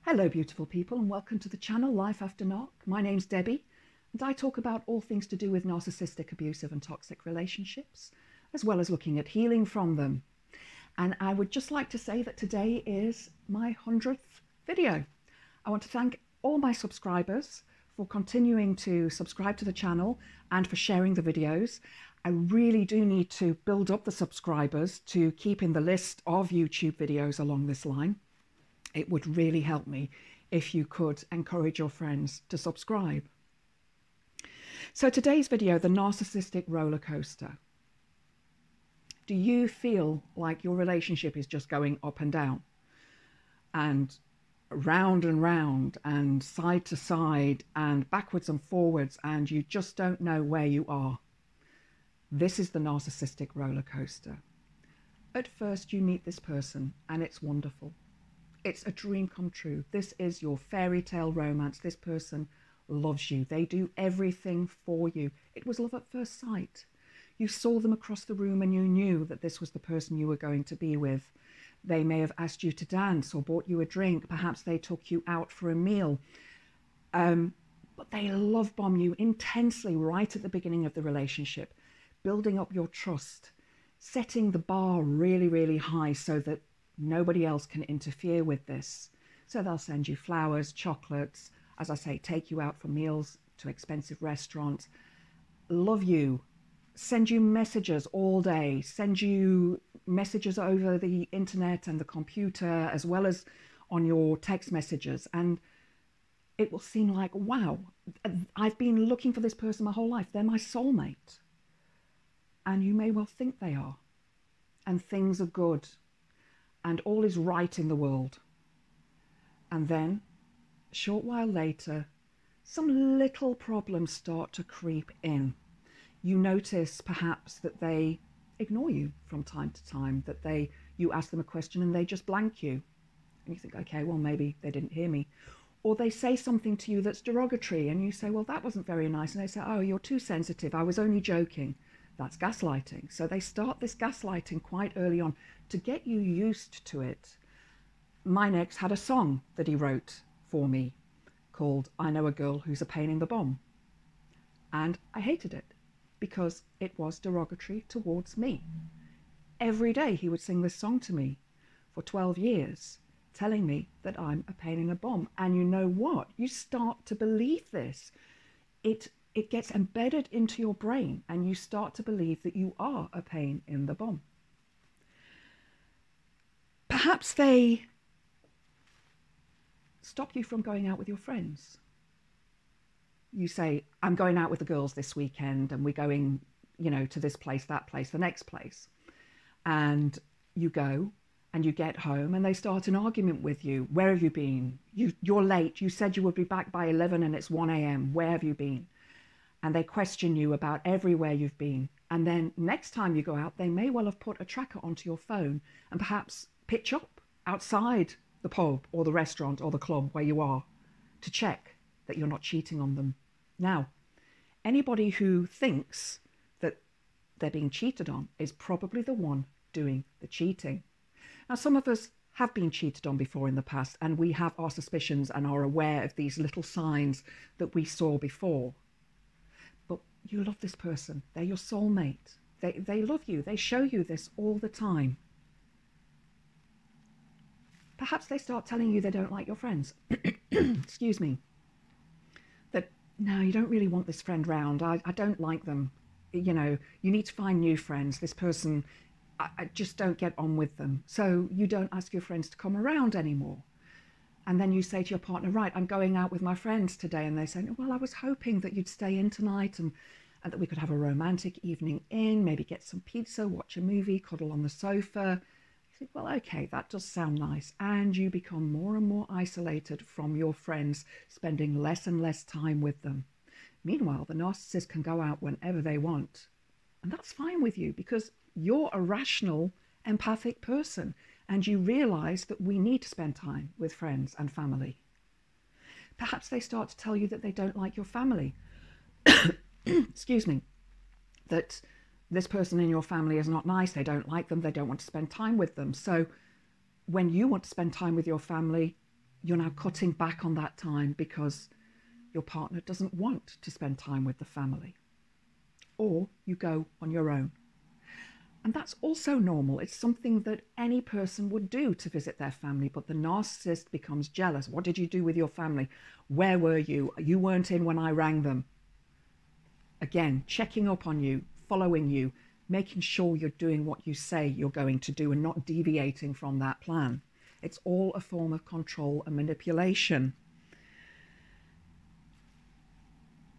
Hello beautiful people, and welcome to the channel Life After Narc. My name's Debbie and I talk about all things to do with narcissistic, abusive and toxic relationships, as well as looking at healing from them. And I would just like to say that today is my 100th video. I want to thank all my subscribers for continuing to subscribe to the channel and for sharing the videos. I really do need to build up the subscribers to keep in the list of YouTube videos along this line. It would really help me if you could encourage your friends to subscribe. So today's video, the narcissistic roller coaster. Do you feel like your relationship is just going up and down and round and side to side and backwards and forwards, and you just don't know where you are? This is the narcissistic roller coaster. At first you meet this person and it's wonderful. It's a dream come true. This is your fairy tale romance. This person loves you. They do everything for you. It was love at first sight. You saw them across the room and you knew that this was the person you were going to be with. They may have asked you to dance or bought you a drink. Perhaps they took you out for a meal. But they love bomb you intensely right at the beginning of the relationship, building up your trust, setting the bar really, really high so that nobody else can interfere with this. So they'll send you flowers, chocolates, as I say, take you out for meals to expensive restaurants, love you, send you messages all day, send you messages over the internet and the computer, as well as on your text messages. And it will seem like, wow, I've been looking for this person my whole life. They're my soulmate. And you may well think they are. And things are good. And all is right in the world. And then, a short while later, some little problems start to creep in. You notice perhaps that they ignore you from time to time, that you ask them a question and they just blank you. And you think, okay, well, maybe they didn't hear me. Or they say something to you that's derogatory and you say, well, that wasn't very nice. And they say, oh, you're too sensitive. I was only joking. That's gaslighting. So they start this gaslighting quite early on to get you used to it. My ex had a song that he wrote for me called I Know a Girl Who's a Pain in the Bum. And I hated it because it was derogatory towards me. Every day he would sing this song to me for 12 years, telling me that I'm a pain in the bum. And you know what? You start to believe this. It gets embedded into your brain and you start to believe that you are a pain in the bum. Perhaps they stop you from going out with your friends. You say, I'm going out with the girls this weekend and we're going, to this place, that place, the next place. And you go and you get home and they start an argument with you. Where have you been? You're late. You said you would be back by 11 and it's 1 a.m. Where have you been? And they question you about everywhere you've been. And then next time you go out, they may well have put a tracker onto your phone and perhaps pitch up outside the pub or the restaurant or the club where you are to check that you're not cheating on them. Now, anybody who thinks that they're being cheated on is probably the one doing the cheating. Now, some of us have been cheated on before in the past and we have our suspicions and are aware of these little signs that we saw before. You love this person. They're your soulmate. They love you. They show you this all the time. Perhaps they start telling you they don't like your friends. Excuse me. That, no, you don't really want this friend round. I don't like them. You need to find new friends. This person, I just don't get on with them. So you don't ask your friends to come around anymore. And then you say to your partner, right, I'm going out with my friends today. And they say, well, I was hoping that you'd stay in tonight and that we could have a romantic evening in, maybe get some pizza, watch a movie, cuddle on the sofa. You think, well, okay, that does sound nice. And you become more and more isolated from your friends, spending less and less time with them. Meanwhile, the narcissist can go out whenever they want. And that's fine with you because you're a rational, empathic person. And you realize that we need to spend time with friends and family. Perhaps they start to tell you that they don't like your family. Excuse me. That this person in your family is not nice. They don't like them. They don't want to spend time with them. So when you want to spend time with your family, You're now cutting back on that time because your partner doesn't want to spend time with the family. Or you go on your own. And that's also normal. It's something that any person would do to visit their family, but the narcissist becomes jealous. What did you do with your family? Where were you? You weren't in when I rang them. Again, checking up on you, following you, making sure you're doing what you say you're going to do and not deviating from that plan. It's all a form of control and manipulation.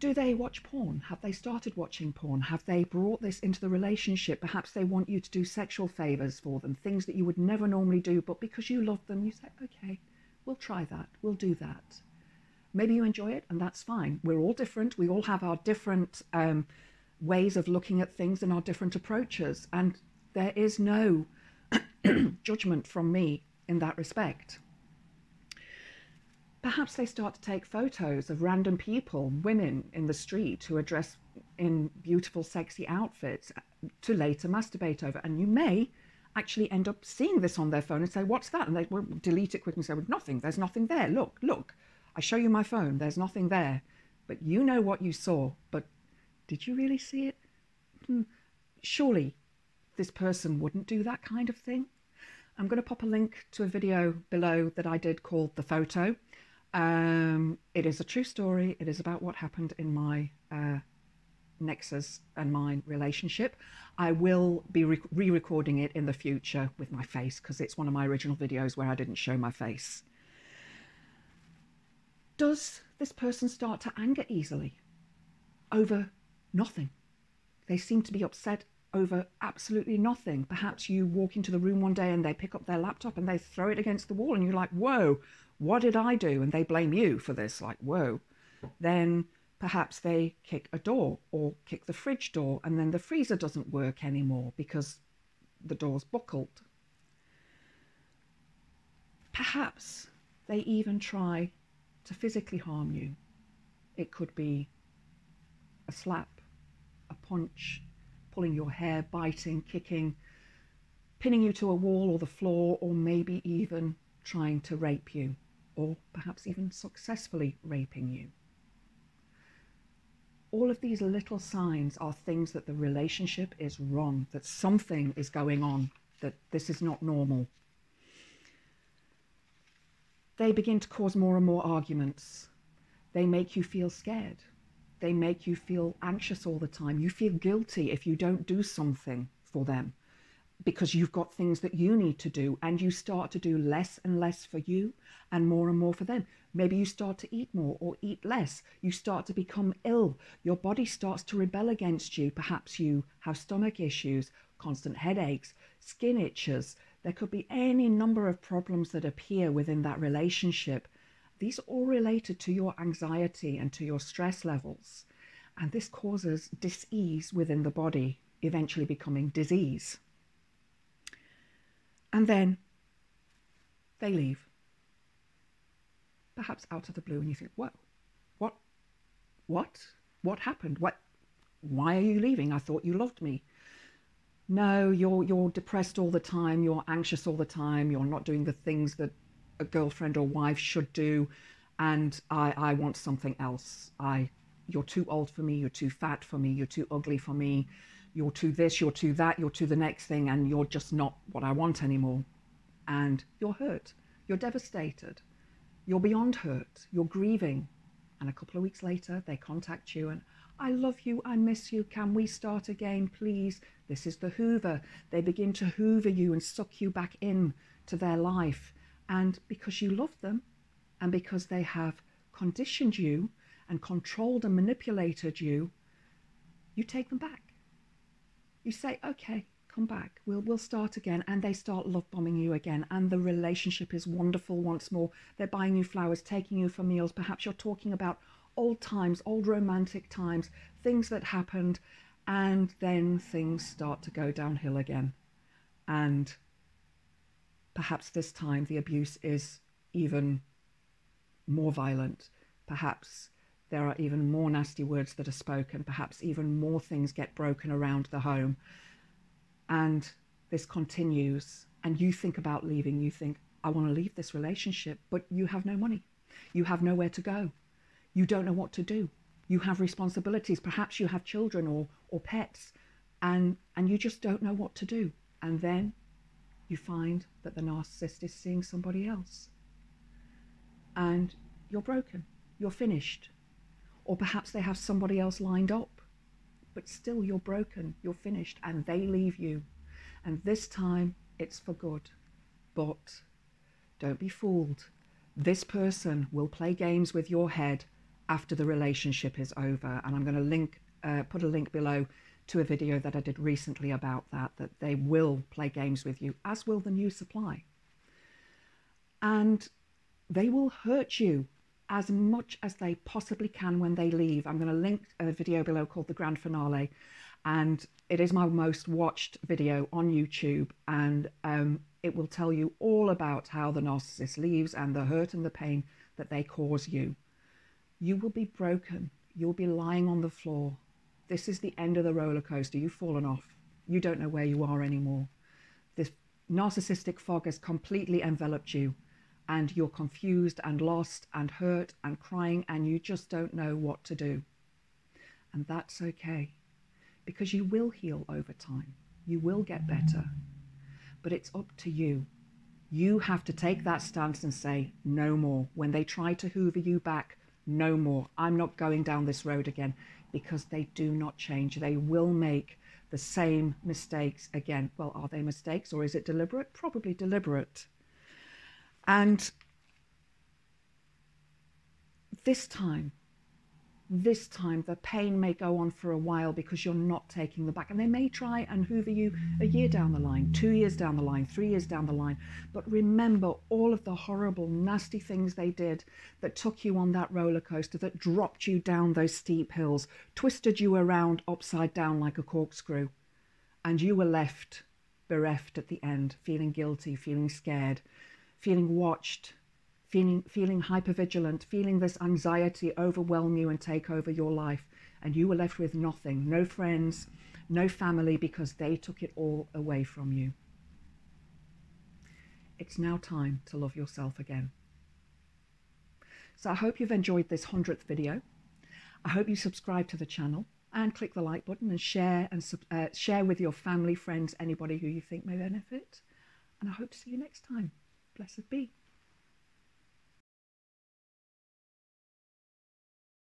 Do they watch porn? Have they started watching porn? Have they brought this into the relationship? Perhaps they want you to do sexual favors for them, things that you would never normally do, but because you love them, you say, okay, we'll try that, we'll do that. Maybe you enjoy it, and that's fine. We're all different. We all have our different ways of looking at things and our different approaches, and there is no judgment from me in that respect. Perhaps they start to take photos of random people, women in the street who are dressed in beautiful, sexy outfits to later masturbate over. And you may actually end up seeing this on their phone and say, what's that? And they will delete it quickly and say, well, nothing, there's nothing there. Look, look, I show you my phone, there's nothing there. But you know what you saw, but did you really see it? Surely this person wouldn't do that kind of thing. I'm going to pop a link to a video below that I did called The Photo. It is a true story. It is about what happened in my Nexus and mine relationship. I will be re-recording it in the future with my face because it's one of my original videos where I didn't show my face. Does this person start to anger easily over nothing? They seem to be upset over absolutely nothing. Perhaps you walk into the room one day and they pick up their laptop and they throw it against the wall and you're like, whoa, what did I do? And they blame you for this, like, whoa. Then perhaps they kick a door or kick the fridge door and then the freezer doesn't work anymore because the door's buckled. Perhaps they even try to physically harm you. It could be a slap, a punch, pulling your hair, biting, kicking, pinning you to a wall or the floor, or maybe even trying to rape you, or perhaps even successfully raping you. All of these little signs are things that the relationship is wrong, that something is going on, that this is not normal. They begin to cause more and more arguments. They make you feel scared. They make you feel anxious all the time. You feel guilty if you don't do something for them because you've got things that you need to do, and you start to do less and less for you and more for them. Maybe you start to eat more or eat less. You start to become ill. Your body starts to rebel against you. Perhaps you have stomach issues, constant headaches, skin itches. There could be any number of problems that appear within that relationship. These are all related to your anxiety and to your stress levels. And this causes dis-ease within the body, eventually becoming disease. And then they leave. Perhaps out of the blue, and you think, whoa, what happened? Why are you leaving? I thought you loved me. No, you're depressed all the time. You're anxious all the time. You're not doing the things that a girlfriend or wife should do, and I want something else. You're too old for me, you're too fat for me, you're too ugly for me, you're too this, you're too that, you're too the next thing, and you're just not what I want anymore. And you're hurt, you're devastated, you're beyond hurt, you're grieving, and a couple of weeks later they contact you and, I love you, I miss you, can we start again, please? This is the hoover. They begin to hoover you and suck you back in to their life. And because you love them, and because they have conditioned you and controlled and manipulated you, you take them back. You say, okay, come back, we'll start again. And they start love bombing you again, and the relationship is wonderful once more. They're buying you flowers, taking you for meals. Perhaps you're talking about old times, old romantic times, things that happened, and then things start to go downhill again. And perhaps this time the abuse is even more violent. Perhaps there are even more nasty words that are spoken. Perhaps even more things get broken around the home. And this continues. And you think about leaving. You think, I want to leave this relationship, but you have no money. You have nowhere to go. You don't know what to do. You have responsibilities. Perhaps you have children or pets, and you just don't know what to do. And then you find that the narcissist is seeing somebody else. And you're broken. You're finished. Or perhaps they have somebody else lined up. But still you're broken. You're finished. And they leave you. And this time it's for good. But don't be fooled. This person will play games with your head after the relationship is over. And I'm going to put a link below to a video that I did recently about that they will play games with you, as will the new supply. And they will hurt you as much as they possibly can when they leave. I'm going to link a video below called The Grand Finale, and it is my most watched video on YouTube, and it will tell you all about how the narcissist leaves and the hurt and the pain that they cause you. You will be broken. You'll be lying on the floor. This is the end of the roller coaster. You've fallen off. You don't know where you are anymore. This narcissistic fog has completely enveloped you, and you're confused and lost and hurt and crying, and you just don't know what to do. And that's okay, because you will heal over time. You will get better, but it's up to you. You have to take that stance and say, no more. When they try to hoover you back, no more. I'm not going down this road again, because they do not change. They will make the same mistakes again. Well, are they mistakes, or is it deliberate? Probably deliberate. And this time the pain may go on for a while because you're not taking them back. And they may try and hoover you a year down the line, 2 years down the line, 3 years down the line. But remember all of the horrible, nasty things they did that took you on that roller coaster, that dropped you down those steep hills, twisted you around upside down like a corkscrew. And you were left bereft at the end, feeling guilty, feeling scared, feeling watched, feeling hypervigilant, feeling this anxiety overwhelm you and take over your life. And you were left with nothing, no friends, no family, because they took it all away from you. It's now time to love yourself again. So I hope you've enjoyed this 100th video. I hope you subscribe to the channel and click the like button and share with your family, friends, anybody who you think may benefit. And I hope to see you next time. Blessed be.